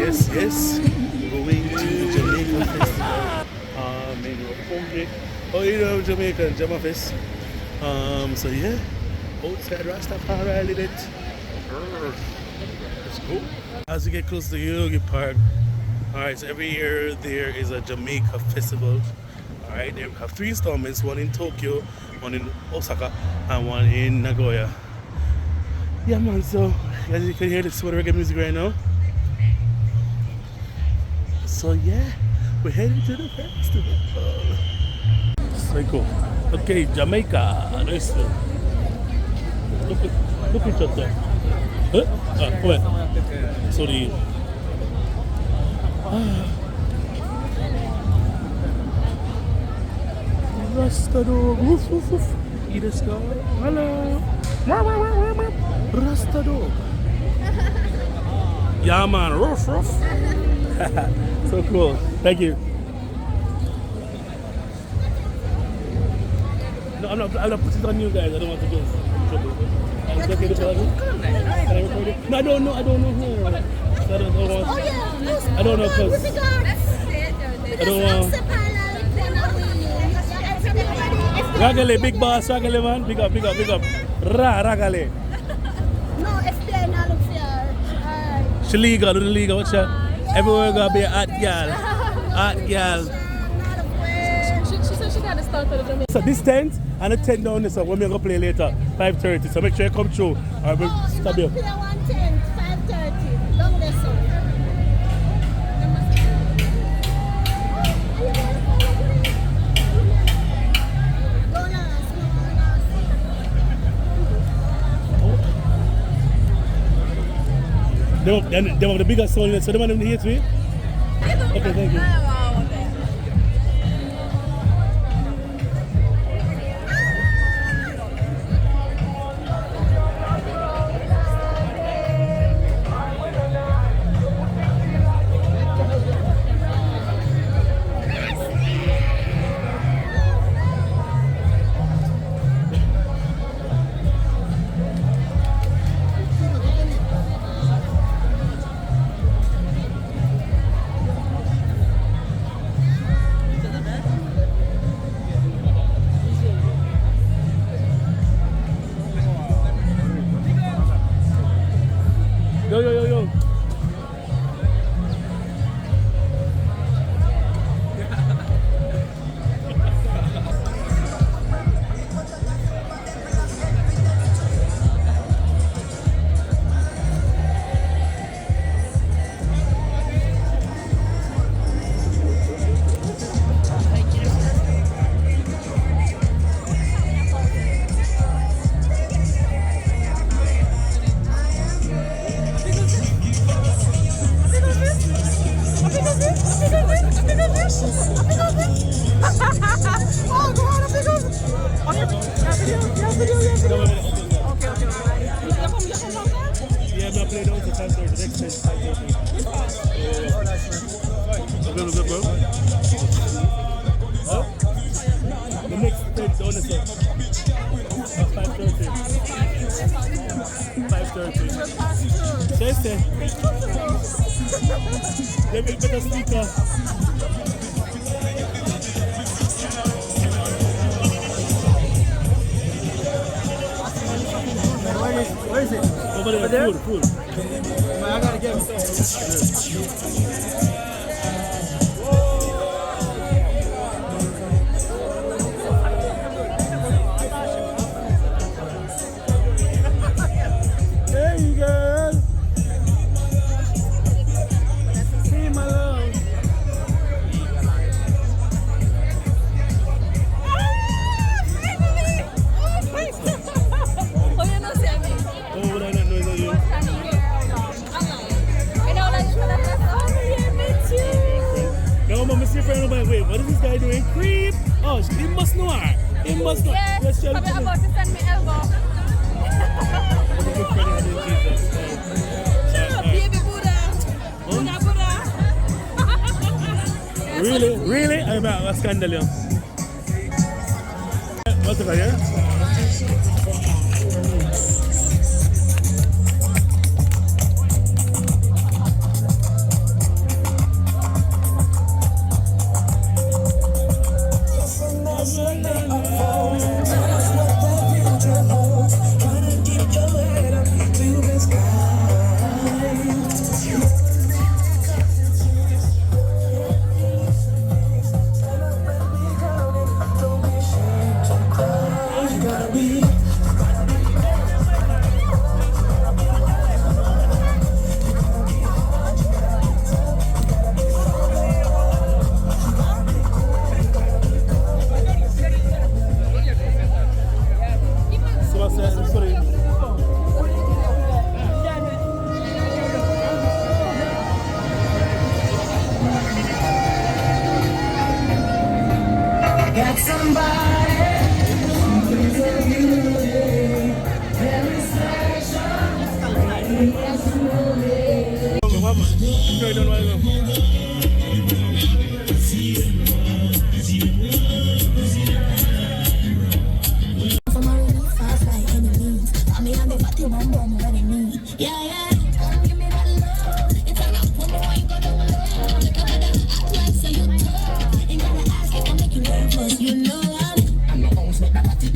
Yes, yes. Going to Jamaica Festival. In Republic. Oh, you know Jamaican Jama Fest. So yeah, outside Rastafari did it. That's cool. As you get close to Yogi Park, alright, so every year there is a Jamaica festival. Alright, they have 3 installments, one in Tokyo, one in Osaka, and one in Nagoya. Yeah man, so as you can hear the sort of reggae music right now. So yeah, we're heading to the festival. So cool. Okay, Jamaica. Listen. Look at that there. Huh? Come on. Sorry. Rasta dog. Woof woof woof. Eat a scar. Hello. Rasta dog. Yeah man, ruff ruff. So cool. Thank you. No, I'm not putting it on you guys. I don't want to get in trouble. Is that okay to tell you? Can I record it? No, I don't know her. So I don't know. Oh yeah. I don't know because I don't want. Ragale, big boss, Ragale man. Big up. Ragale. No, FBI now look for She legal, do the legal, what's that? Everywhere gonna be a hot girl. Hot girl. She said she got to start with the Jamaica. So this tent and the tent down there, so when we're gonna play later, 5:30. So make sure you come through. Or we'll stop you. Play 110, 5:30. Long there, so. They have the biggest soul, so they want them to hate me. Okay, thank you. Yo. Yeah, I'm not playing down to 5:30. The next tent, 5:30. Available, bro? Huh? The next tent down the set. 5:30. 5:30. Say. They make better speaker. Where is it? Over there? Food. I gotta get it. Hey girl. Hey my love. No, mama, see friend of mine. Wait, what is this guy doing? Creep! Oh, he must know her. He must know. Yeah, Let's try probably to about to send me elbow. Baby Buddha. Buddha. Really? I'm a scandal. What's the yeah? From a really fast like enemies. I mean, I'm the fatty bum bum, what I need. Yeah, yeah.